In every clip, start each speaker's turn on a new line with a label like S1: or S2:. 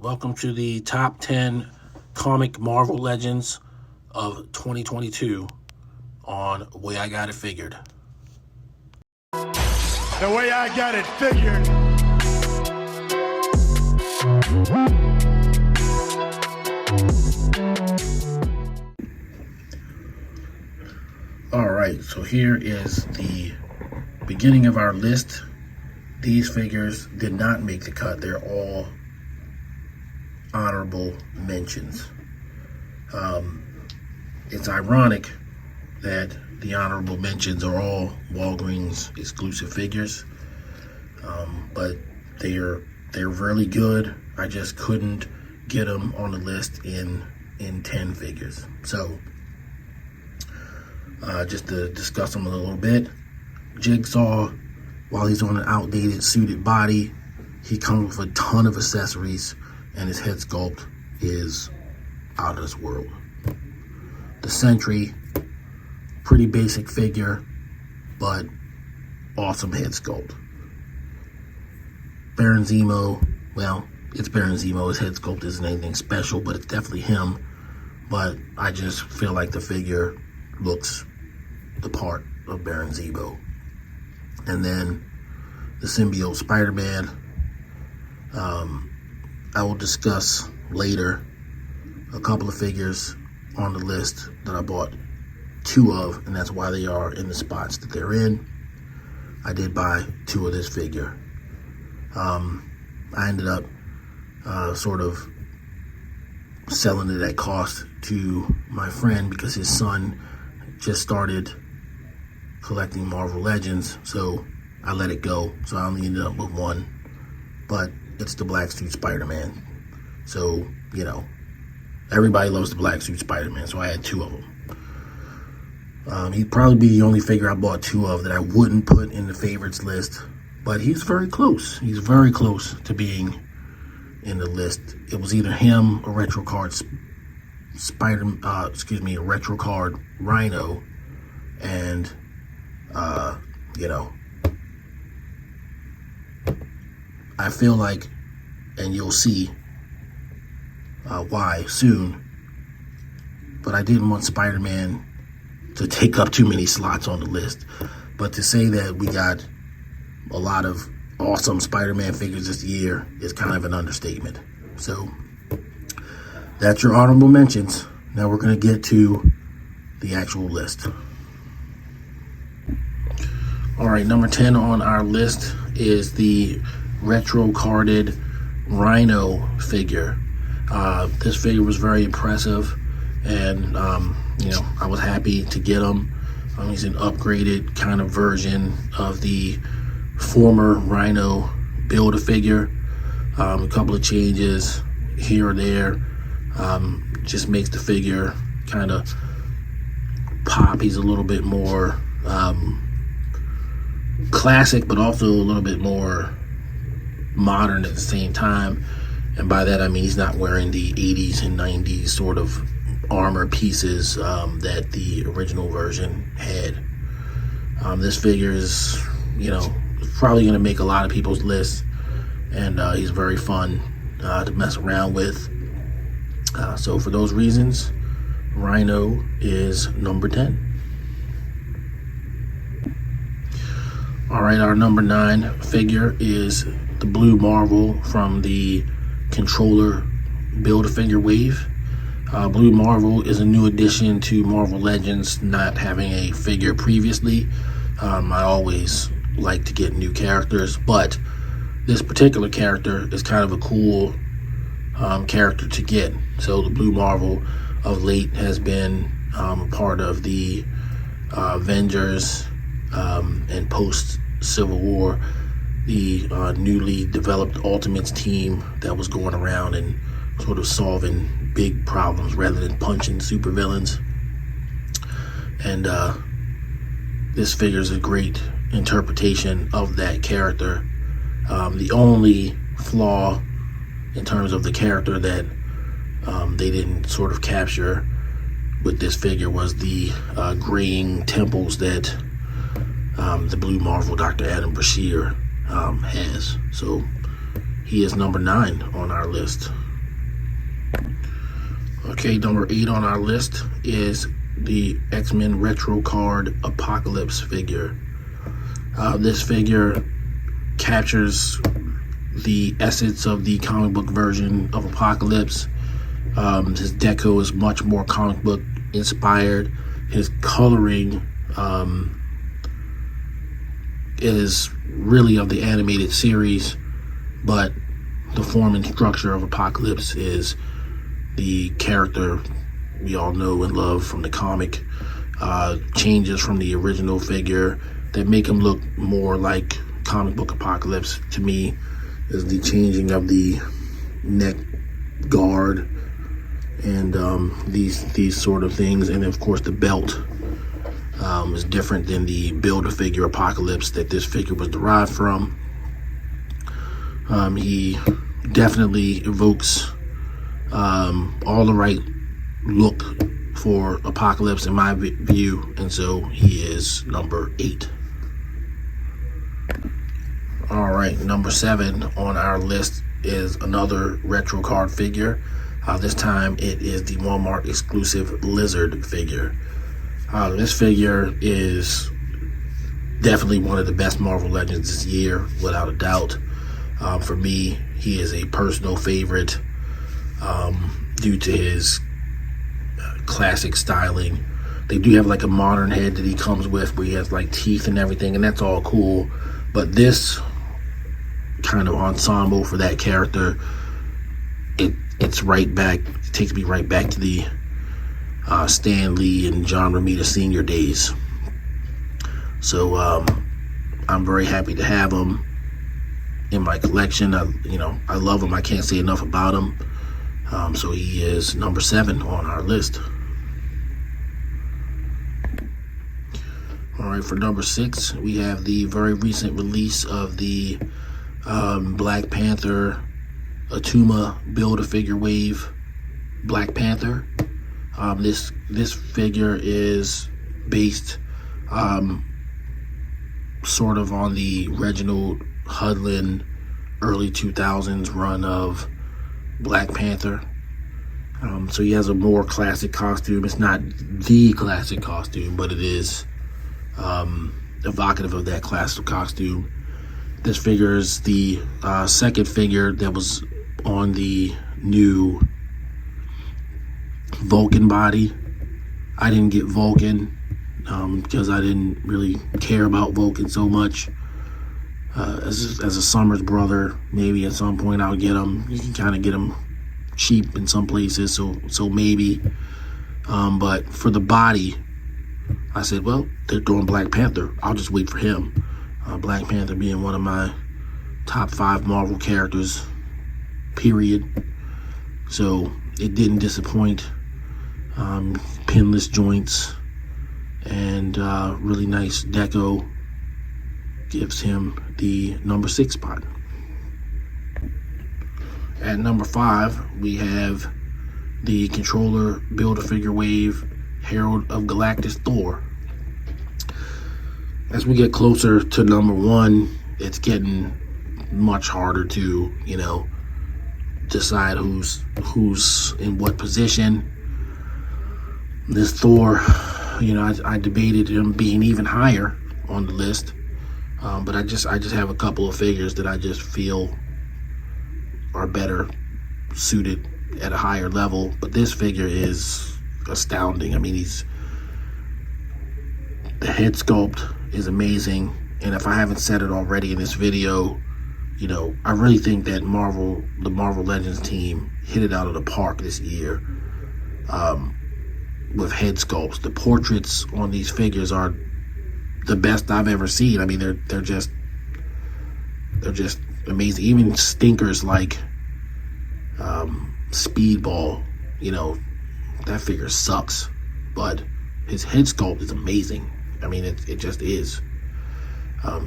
S1: Welcome to the top 10 comic Marvel Legends of 2022 on Way I Got It Figured.
S2: The way I got it figured.
S1: All right, so here is the beginning of our list. These figures did not make the cut. They're all honorable mentions. It's ironic that the honorable mentions are all Walgreens exclusive figures, but they're really good. I just couldn't get them on the list in 10 figures. So just to discuss them a little bit, Jigsaw, while he's on an outdated suited body, he comes with a ton of accessories, and his head sculpt is out of this world. The Sentry, pretty basic figure, but awesome head sculpt. Baron Zemo, well, it's Baron Zemo. His head sculpt isn't anything special, but it's definitely him. But I just feel like the figure looks the part of Baron Zemo. And then the symbiote Spider-Man. I will discuss later a couple of figures on the list that I bought 2 of, and that's why they are in the spots that they're in. I did buy 2 of this figure. I ended up sort of selling it at cost to my friend because his son just started collecting Marvel Legends, so I let it go. So I only ended up with 1, but it's the black suit Spider-Man. So, you know, everybody loves the black suit Spider-Man, so I had 2 of them. He'd probably be the only figure I bought 2 of that I wouldn't put in the favorites list, but he's very close. He's very close to being in the list. It was either him or Retro Card Retro Card Rhino, and you know, I feel like, and you'll see why soon, but I didn't want Spider-Man to take up too many slots on the list. But to say that we got a lot of awesome Spider-Man figures this year is kind of an understatement. So that's your honorable mentions. Now we're going to get to the actual list. All right, number 10 on our list is the retro carded Rhino figure. This figure was very impressive, and you know, I was happy to get him. He's an upgraded kind of version of the former Rhino Build-A-Figure. A couple of changes here or there just makes the figure kind of pop. He's a little bit more classic, but also a little bit more modern at the same time. And by that I mean he's not wearing the 80s and 90s sort of armor pieces that the original version had. This figure is, you know, probably going to make a lot of people's lists, and he's very fun to mess around with. So for those reasons, Rhino is number 10. All right, our number 9 figure is the Blue Marvel from the Controller Build-A-Figure wave. Blue Marvel is a new addition to Marvel Legends, not having a figure previously. I always like to get new characters, but this particular character is kind of a cool character to get. So the Blue Marvel of late has been part of the Avengers and post-Civil War, the newly developed Ultimates team that was going around and sort of solving big problems rather than punching supervillains. And this figure is a great interpretation of that character. The only flaw in terms of the character that they didn't sort of capture with this figure was the graying temples that the Blue Marvel Dr. Adam Brashear has. So he is number 9 on our list. Okay, number 8 on our list is the X-Men Retro Card Apocalypse figure. This figure captures the essence of the comic book version of Apocalypse. His deco is much more comic book inspired. His coloring is really of the animated series, but the form and structure of Apocalypse is the character we all know and love from the comic. Changes from the original figure that make him look more like comic book Apocalypse to me is the changing of the neck guard and these sort of things, and of course the belt is different than the Build-A-Figure Apocalypse that this figure was derived from. He definitely evokes all the right look for Apocalypse in my view, and so he is number 8. All right, number 7 on our list is another retro card figure. This time it is the Walmart exclusive Lizard figure. This figure is definitely one of the best Marvel Legends this year, without a doubt. For me, he is a personal favorite due to his classic styling. They do have like a modern head that he comes with where he has like teeth and everything, and that's all cool. But this kind of ensemble for that character, it's right back, it takes me right back to the Stan Lee and John Romita Sr. days. So I'm very happy to have him in my collection. I love him. I can't say enough about him. So he is number 7 on our list. All right, for number 6, we have the very recent release of the Black Panther Atuma Build-A-Figure Wave Black Panther. This figure is based sort of on the Reginald Hudlin early 2000s run of Black Panther. So he has a more classic costume. It's not the classic costume, but it is evocative of that classic costume. This figure is the second figure that was on the new Vulcan body. I didn't get Vulcan because I didn't really care about Vulcan so much. As a Summers brother, maybe at some point I'll get him. You can kind of get him cheap in some places, so maybe. But for the body, I said, well, they're doing Black Panther. I'll just wait for him. Black Panther being one of my top 5 Marvel characters, period. So it didn't disappoint. Pinless joints and really nice deco gives him the number 6 spot. At number 5, we have the Controller Build-A-Figure Wave Herald of Galactus Thor. As we get closer to number 1, it's getting much harder to, decide who's in what position. This Thor, I debated him being even higher on the list, but I just have a couple of figures that I just feel are better suited at a higher level. But this figure is astounding. I mean, the head sculpt is amazing, and if I haven't said it already in this video, I really think that the Marvel Legends team hit it out of the park this year with head sculpts. The portraits on these figures are the best I've ever seen. I mean, they're just amazing. Even stinkers like Speedball, that figure sucks, but his head sculpt is amazing. I mean, it just is.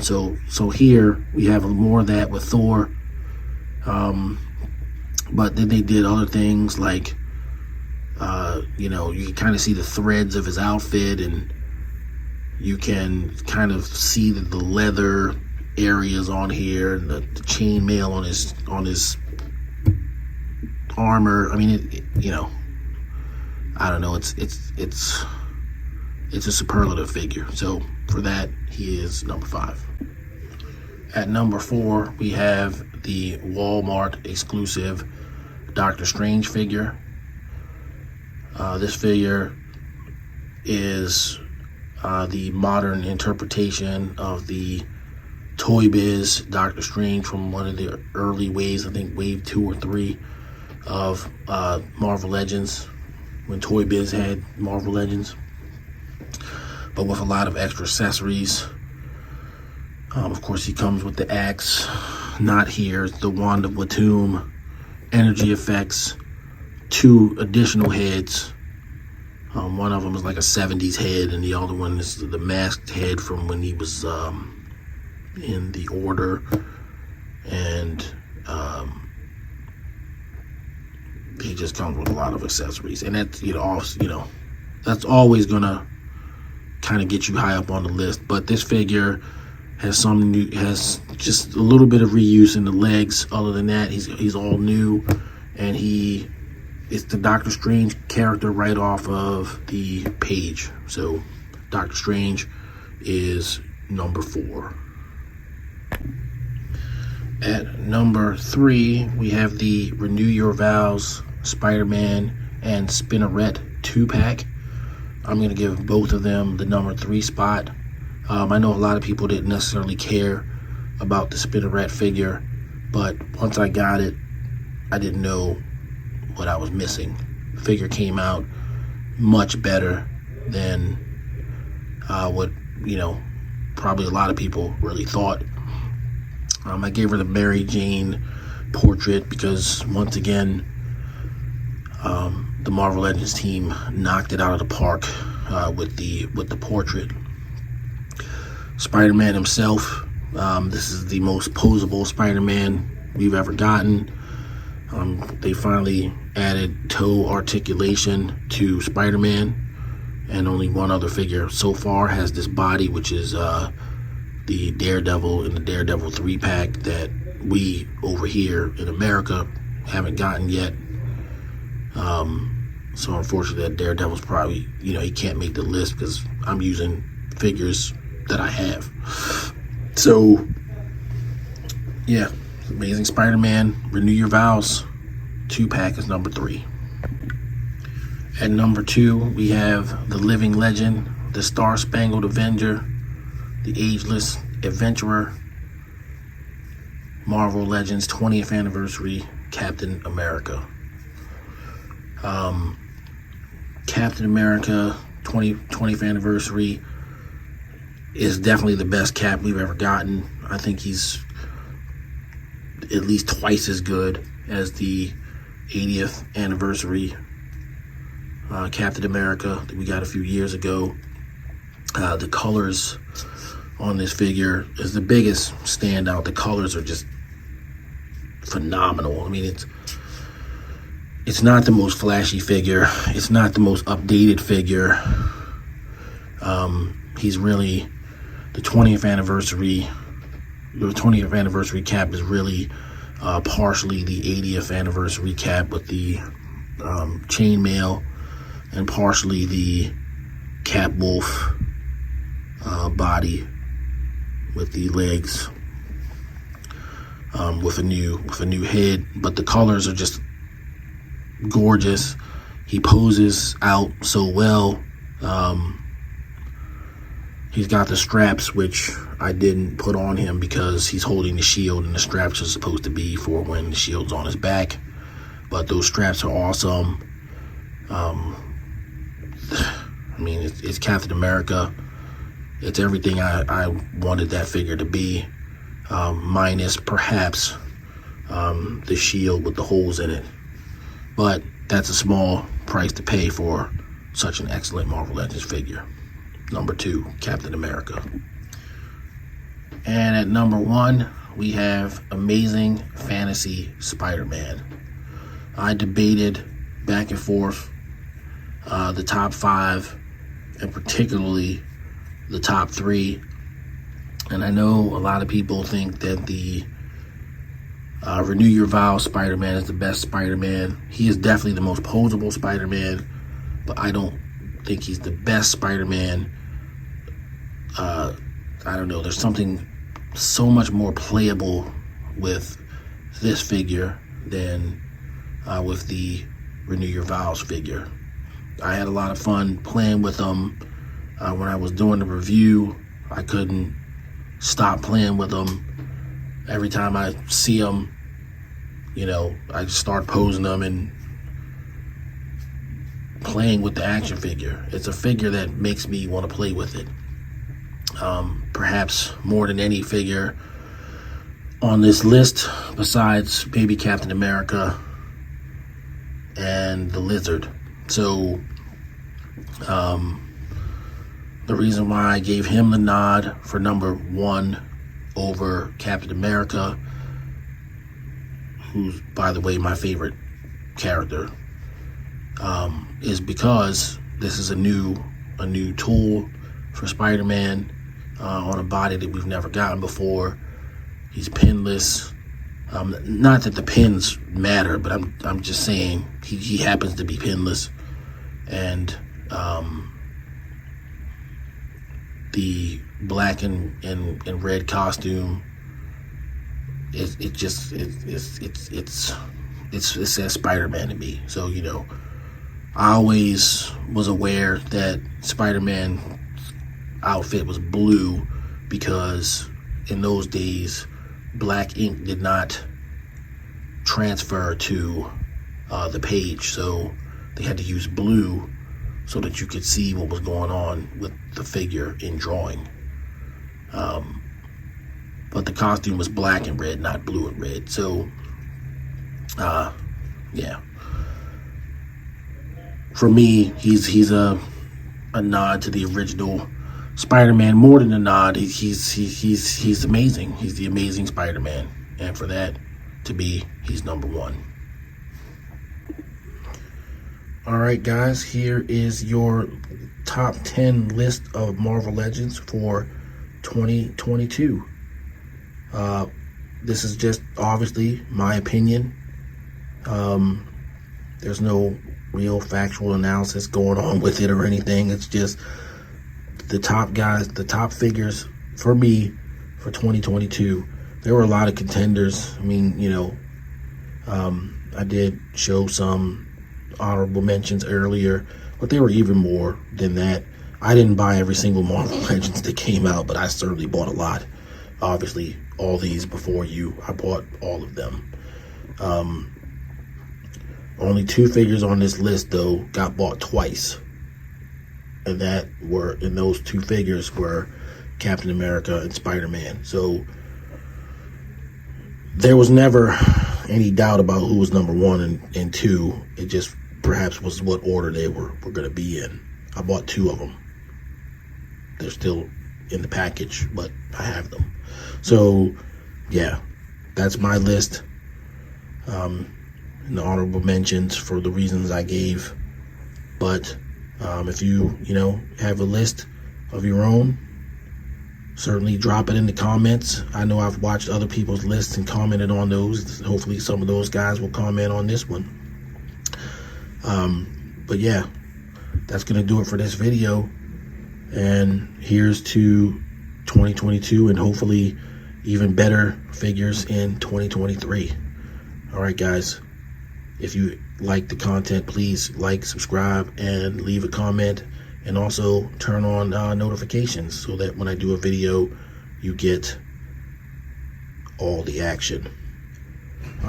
S1: So here we have more of that with Thor. But then they did other things like, you can kind of see the threads of his outfit, and you can kind of see the leather areas on here, and the chain mail on his armor. I mean, I don't know. It's a superlative figure. So for that, he is number 5. At number 4, we have the Walmart exclusive Doctor Strange figure. This figure is the modern interpretation of the Toy Biz Doctor Strange from one of the early waves, I think wave 2 or 3 of Marvel Legends, when Toy Biz had Marvel Legends, but with a lot of extra accessories. Of course, he comes with the axe, not here, the Wand of Watum, energy effects, 2 additional heads. One of them is like a 70s head, and the other one is the masked head from when he was in the Order, and he just comes with a lot of accessories, and that's that's always gonna kind of get you high up on the list. But this figure has has just a little bit of reuse in the legs. Other than that, he's all new, and it's the Doctor Strange character right off of the page. So Doctor Strange is number 4. At number 3, we have the Renew Your Vows Spider-Man and Spinneret 2-pack. I'm going to give both of them the number 3 spot. I know a lot of people didn't necessarily care about the Spinneret figure, but once I got it, I didn't know what I was missing. The figure came out much better than what probably a lot of people really thought. I gave her the Mary Jane portrait because, once again, the Marvel Legends team knocked it out of the park with the portrait. Spider-Man himself, this is the most posable Spider-Man we've ever gotten. They finally added toe articulation to Spider-Man, and only one other figure so far has this body, which is the Daredevil in the Daredevil 3-pack that we over here in America haven't gotten yet. So unfortunately, that Daredevil's probably, he can't make the list because I'm using figures that I have. So yeah, Amazing Spider-Man Renew Your Vows 2-pack is number 3. At number 2, we have the Living Legend, the Star Spangled Avenger, the Ageless Adventurer, Marvel Legends 20th Anniversary Captain America. Captain America 20th Anniversary is definitely the best Cap we've ever gotten. I think he's at least twice as good as the 80th Anniversary Captain America that we got a few years ago. The colors on this figure is the biggest standout. The colors are just phenomenal. I mean, it's not the most flashy figure. It's not the most updated figure. He's really the 20th anniversary. The 20th anniversary Cap is really partially the 80th anniversary Cap with the chainmail, and partially the Cap Wolf body with the legs, with a new head. But the colors are just gorgeous. He poses out so well. He's got the straps, which I didn't put on him because he's holding the shield, and the straps are supposed to be for when the shield's on his back. But those straps are awesome. I mean, it's Captain America. It's everything I wanted that figure to be, minus perhaps the shield with the holes in it. But that's a small price to pay for such an excellent Marvel Legends figure. Number 2, Captain America. And at number 1, we have Amazing Fantasy Spider-Man. I debated back and forth the top 5, and particularly the top 3. And I know a lot of people think that the Renew Your Vows Spider-Man is the best Spider-Man. He is definitely the most posable Spider-Man, but I don't think he's the best Spider-Man. I don't know. There's something so much more playable with this figure than with the Renew Your Vows figure. I had a lot of fun playing with them. When I was doing the review, I couldn't stop playing with them. Every time I see them, you know, I just start posing them and playing with the action figure. It's a figure that makes me want to play with it. Perhaps more than any figure on this list, besides maybe Captain America and the Lizard. So, the reason why I gave him the nod for number 1 over Captain America, who's, by the way, my favorite character, is because this is a new tool for Spider-Man on a body that we've never gotten before. He's pinless. Not that the pins matter, but I'm just saying he happens to be pinless, and the black and red costume, it says Spider-Man to me. So, you know, I always was aware that Spider-Man outfit was blue because in those days black ink did not transfer to the page, so they had to use blue so that you could see what was going on with the figure in drawing. But the costume was black and red, not blue and red. So, yeah. For me, he's a nod to the original Spider-Man. More than a nod, he's amazing. He's the amazing Spider-Man, and for that to be, he's number 1. All right, guys, here is your top 10 list of Marvel Legends for 2022. This is just obviously my opinion. There's no real factual analysis going on with it or anything. It's just the top guys, the top figures for me for 2022. There were a lot of contenders. I mean, you know, I did show some honorable mentions earlier, but there were even more than that. I didn't buy every single Marvel Legends that came out, but I certainly bought a lot. Obviously, all these before you, I bought all of them. Only 2 figures on this list, though, got bought twice. And those 2 figures were Captain America and Spider-Man. So there was never any doubt about who was number 1 and 2. It just perhaps was what order they were going to be in. I bought 2 of them. They're still in the package, but I have them. So, yeah, that's my list. The honorable mentions for the reasons I gave. But if you have a list of your own, certainly drop it in the comments. I know I've watched other people's lists and commented on those. Hopefully some of those guys will comment on this one. But yeah, that's going to do it for this video. And here's to 2022 and hopefully even better figures in 2023. All right, guys. If you like the content, please like, subscribe, and leave a comment. And also turn on notifications so that when I do a video, you get all the action.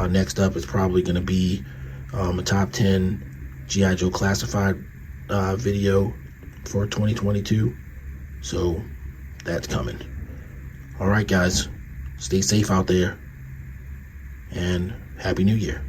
S1: Next up is probably going to be a top 10 G.I. Joe Classified video for 2022. So that's coming. All right, guys. Stay safe out there. And Happy New Year.